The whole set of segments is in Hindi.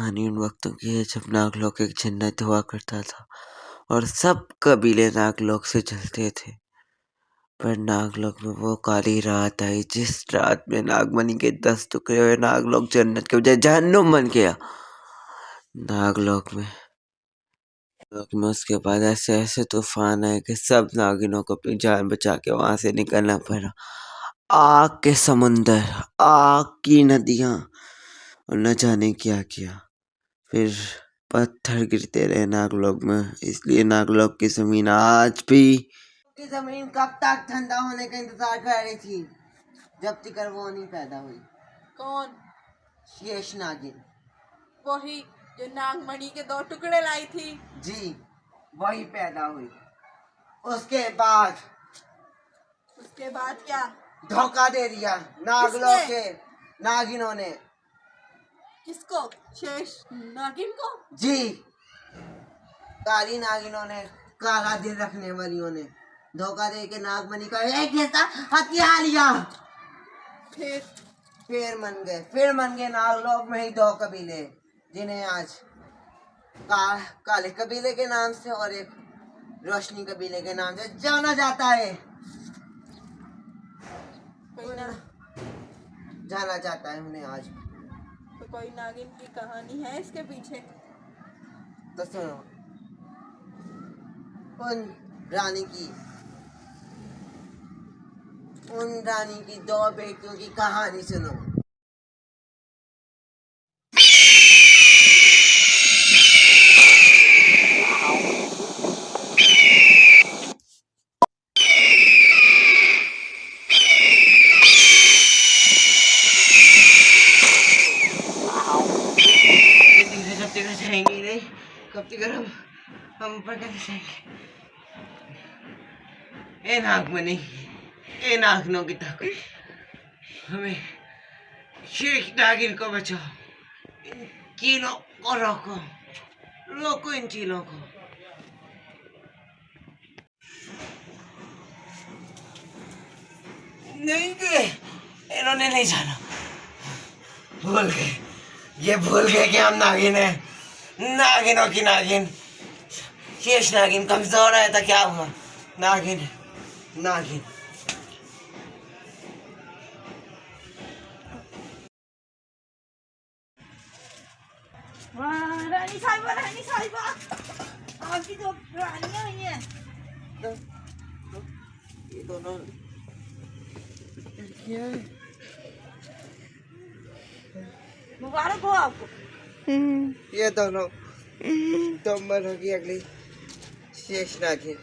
कहानी उन वक्तों की है जब नागलोक एक जन्नत हुआ करता था और सब कबीले नागलोक से जलते थे। पर नागलोक में वो काली रात आई जिस रात में नागमणि के 10 टुकड़े हुए नागलोक जन्नत के बजाय जहन्नुम बन गया। नागलोक में उसके बाद ऐसे ऐसे तूफान आए कि सब नागिनों को अपनी जान बचा के वहां से निकलना पड़ा। आग के समुंदर, आग की नदियां और न जाने क्या किया। फिर पत्थर गिरते रहे नागलोक में, इसलिए नागलोक की जमीन आज भी की जमीन कब तक ठंडा होने का इंतजार कर रही थी जब तक वो नहीं पैदा हुई। कौन? शेष नागिन, वही जो नागमणि के 2 टुकड़े लाई थी। जी वही पैदा हुई। उसके बाद क्या धोखा दे दिया नागलोक के नागिनों ने। किसको? शेष नागिन को? जी, काली नागिनों ने, काला दिल रखने वालियों ने धोखा दे के नागमणि का एक हिस्सा हथिया लिया। फिर मन गए नागलोक में ही 2 कबीले जिन्हें आज काले कबीले के नाम से और एक रोशनी कबीले के नाम से जाना जाता है। जाना जाता है उन्हें आज। तो कोई नागिन की कहानी है इसके पीछे? तो सुनो, उन रानी की 2 बेटियों की कहानी सुनो। कब तक हम ऊपर कैसे जाएंगे? ए नागमणि, ए नागिनों की ताकत, हमें शेष नागिन को बचाओ। इन चीलों को रोको इन चीलों को। नहीं, इन्होंने नहीं जाना। भूल गए कि हम नागिन हैं। नागिनों की नागिन, शेष नागिन कमजोर है तो क्या हुआ? नागिन रानी साहिबा आपकी 2 रानियां हुई हैं। ये दोनों लड़कियां मुबारक हो आपको। ये दोनों तुम होगी अगली शेष नागिन।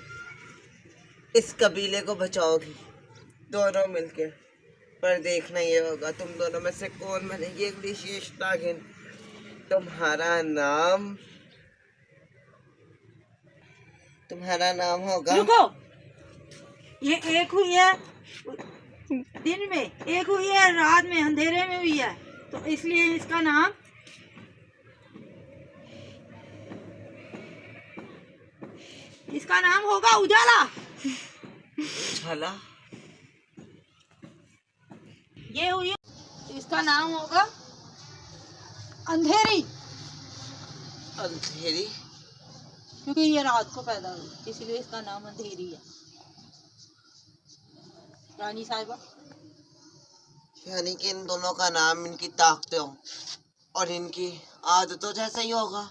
इस कबीले को बचाओगी दोनों मिलकर। पर देखना ये होगा तुम दोनों में से कौन बनेगी अगली शेष नागिन। तुम्हारा नाम होगा। रुको, ये एक हुई है दिन में, एक हुई है रात में, अंधेरे में हुई है, तो इसलिए इसका नाम होगा उजाला। ये हुई, इसका नाम होगा अंधेरी, क्योंकि ये रात को पैदा हुई, इसलिए इसका नाम अंधेरी है। रानी साहिबा, यानी कि इन दोनों का नाम इनकी ताकतों और इनकी आदतों जैसा ही होगा।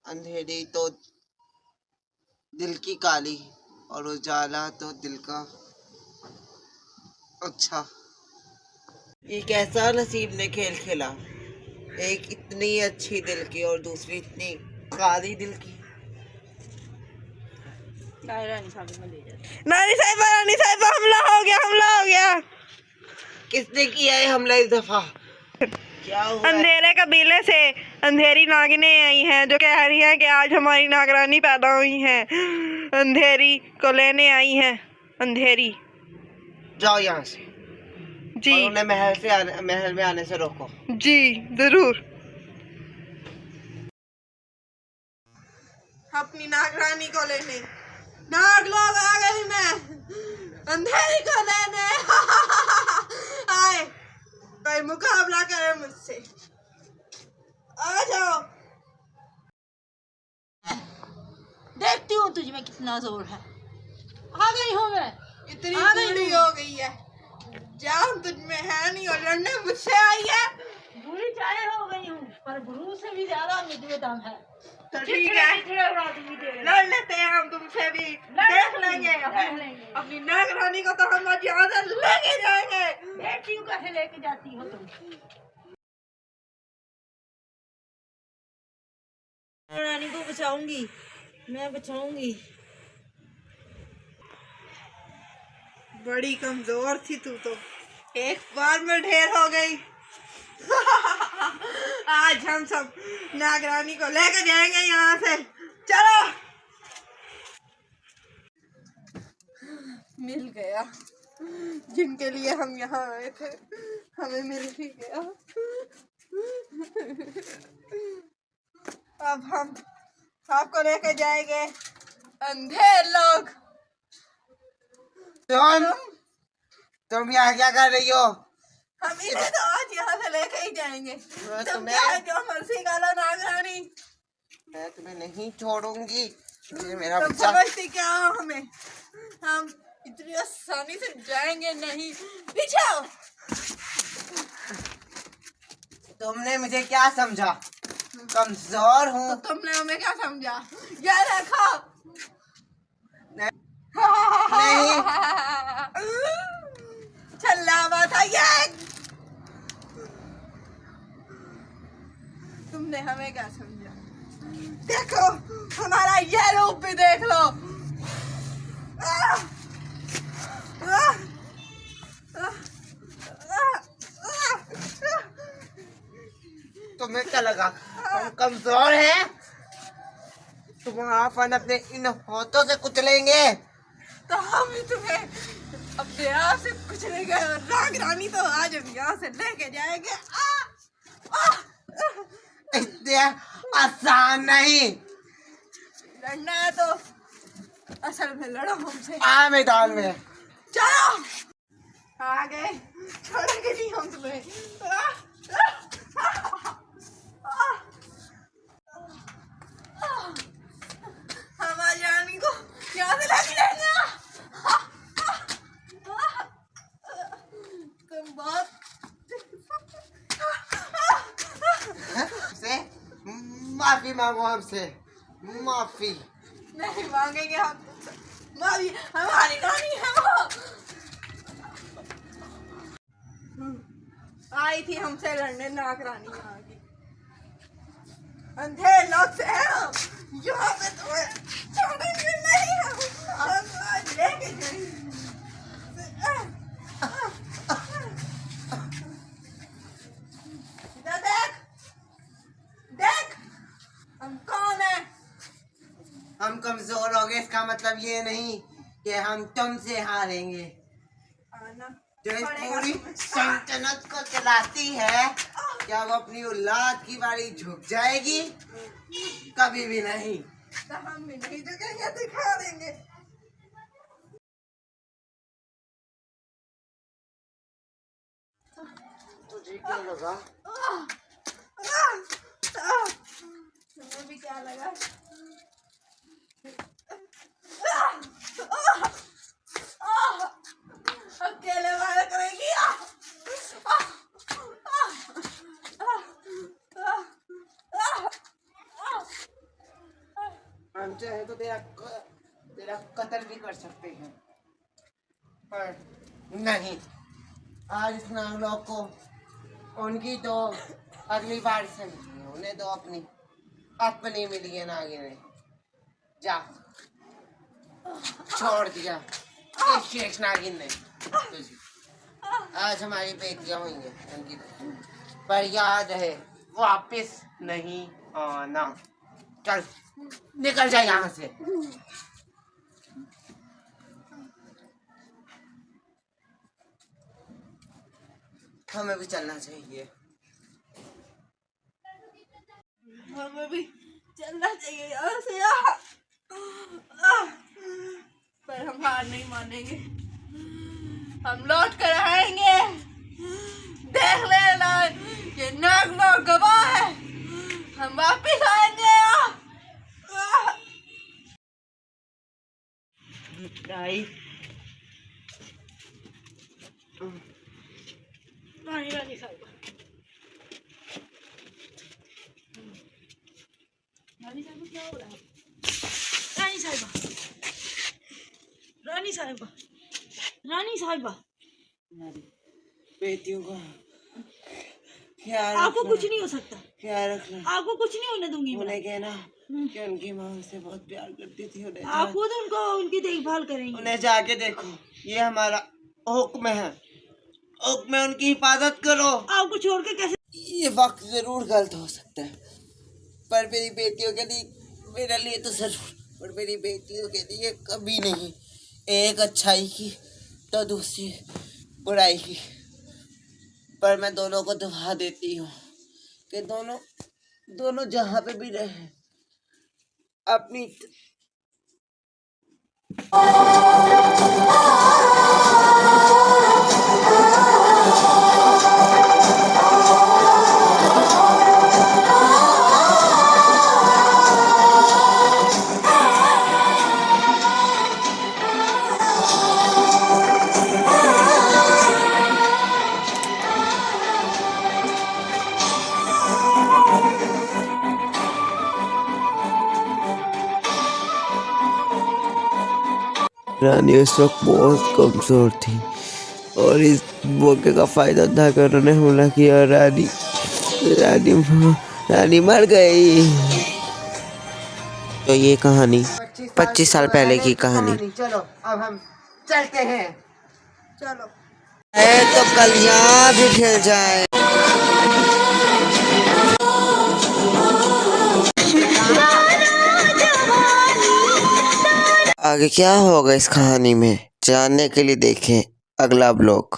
अंधेरी तो दिल की काली और उजाला तो दिल का अच्छा। एक ऐसा नसीब ने खेल खेला, एक इतनी अच्छी दिल की और दूसरी इतनी काली दिल की। रानी साहिबा हमला हो गया। किसने किया है हमला इस दफा? क्या हुआ? अंधेरे कबीले से अंधेरी नागिनें आई हैं जो कह रही हैं कि आज हमारी नागरानी पैदा हुई हैं। अंधेरी को लेने आई हैं। अंधेरी, जाओ यहाँ से जी। और उन्हें महल में आने से रोको। जी जरूर। अपनी नागरानी को लेने नागलोक आ गई मैं, अंधेरी को लेने। आए, कोई मुकाबला करे मुझसे। आ जाओ, देखती हूँ तुझ में कितना जोर है। आ गई हूँ मैं, इतनी आ गई बूढ़ी हूँ। हो गई है, जान तुझ में है नहीं और लड़ने मुझसे आई है। बुरी चाहे हो गई हूँ, पर गुरु से भी ज्यादा मुझ में दम है। तो ठीक है, लड़ लेते हैं हम तुमसे भी, देख लेंगे। अपनी नाग रानी को तो हम आज यहाँ से लेके जाएंगे। देखती हूँ कैसे लेके जाती हो तुम। रानी को बचाऊंगी, मैं बचाऊंगी। बड़ी कमजोर थी तू तो, एक बार में ढेर हो गई। आज हम सब नागरानी को लेकर जाएंगे यहाँ से, चलो। मिल गया, जिनके लिए हम यहाँ आए थे, हमें मिल ही गया। अब हम आपको लेकर जाएंगे अंधेर लोग। तुम यहाँ क्या कर रही हो? हम इन्हें तो आज यहाँ से लेके ही जाएंगे। तुम तुम्हें- चाहे जो मर्जी कर लो नागरानी, मैं तुम्हें नहीं छोड़ूंगी। ये मेरा तुम बच्चा। समझते क्या हो हमें? हम इतनी आसानी से जाएंगे नहीं। पीछे आओ। तुमने मुझे क्या समझा? कमजोर तो हूँ। तुमने हमें क्या समझा? ये देखो। नहीं। छल्ला था ये। तुमने हमें क्या समझा? देखो हमारा ये रूप भी देख लो। तुम्हें क्या लगा हम कमजोर हैं? तुम्हारा फन अपने इन हाथों से कुचलेंगे। तो हम भी तुम्हें अपने आप से कुचलेंगे और नागरानी तो आज हम यहाँ से लेके जाएंगे। इतने आसान नहीं। लड़ना है तो असल में लड़ो हमसे। आ मैदान में। चलो आ गए, छोड़ेंगे नहीं हम तुम्हें। हमारी रानी को यहाँ से लेके जाएंगे। तुम बहुत से माफी मांगो हमसे। माफी नहीं मांगेंगे हम तुमसे। माफी हमारी रानी है वो। आई थी हमसे लड़ने नागरानी यहाँ की। अंधेर लोग से है हम, यहाँ पे तुम्हें छोड़ेंगे नहीं हम आज लेके जाएंगे। इधर देख, देख हम कौन है। हम कमजोर हो गए इसका मतलब ये नहीं कि हम तुमसे हारेंगे। आना जो इस पड़ेगा पूरी तुम्हें। सल्तनत को चलाती है, क्या वो अपनी औलाद की बारी झुक जाएगी? कभी भी नहीं। तो हम भी नहीं झुकेंगे, दिखा देंगे। तुझे क्या लगा? तुम्हें भी क्या लगा? अकेले वाला करेगी। हम चाहे तो तेरा कत्ल भी कर सकते हैं, पर नहीं। आज इस नागलोक को उनकी तो अगली बार से नहीं, उन्हें तो अपनी मिली है नागिन। जा, छोड़ दिया इस शेष नागिन ने तुझे। आज हमारी बेटियां हुई हैं उनकी, पर याद रहे वापस नहीं आना। चल निकल जा यहाँ से। हमें भी चलना चाहिए। हमें भी चलना चाहिए यहाँ से। पर हम हार नहीं मानेंगे, हम लौट कर आएंगे। देख लेना, ये नागलोक गवाह है। हम वापिस आएंगे। रानी रानी रानी साहिबा, रानी साहिबा क्या हो रहा है? रानी साहिबा, रानी साहिबा, रानी साहिबा, बेटियों को ख्याल आपको रखना, कुछ नहीं हो सकता, ख्याल रखना। आपको कुछ नहीं होने दूंगी मैं। उन्हें कहना कि उनकी माँ उनसे बहुत प्यार करती थी। आप खुद उनको उनकी देखभाल करेंगे। उन्हें जाके देखो, ये हमारा हुक्म है, हुक्म है, उनकी हिफाजत करो। आपको छोड़ के कैसे? ये वक्त जरूर गलत हो सकता है, पर मेरी बेटियों के लिए, मेरे लिए तो जरूर, पर मेरी बेटियों के लिए कभी नहीं। एक अच्छाई की तो दूसरी बुराई की, पर मैं दोनों को दुआ देती हूँ कि दोनों जहाँ पे भी रहे अपनी रानी उस वक्त बहुत कमजोर थी और इस मौके का फायदा उठाकर उन्होंने हमला किया और रानी मर गई। तो ये कहानी 25 साल पहले की कहानी। चलो अब हम चलते हैं। चलो तो कल यहाँ भी खिल जाए। आगे क्या होगा इस कहानी में जानने के लिए देखें अगला ब्लॉग।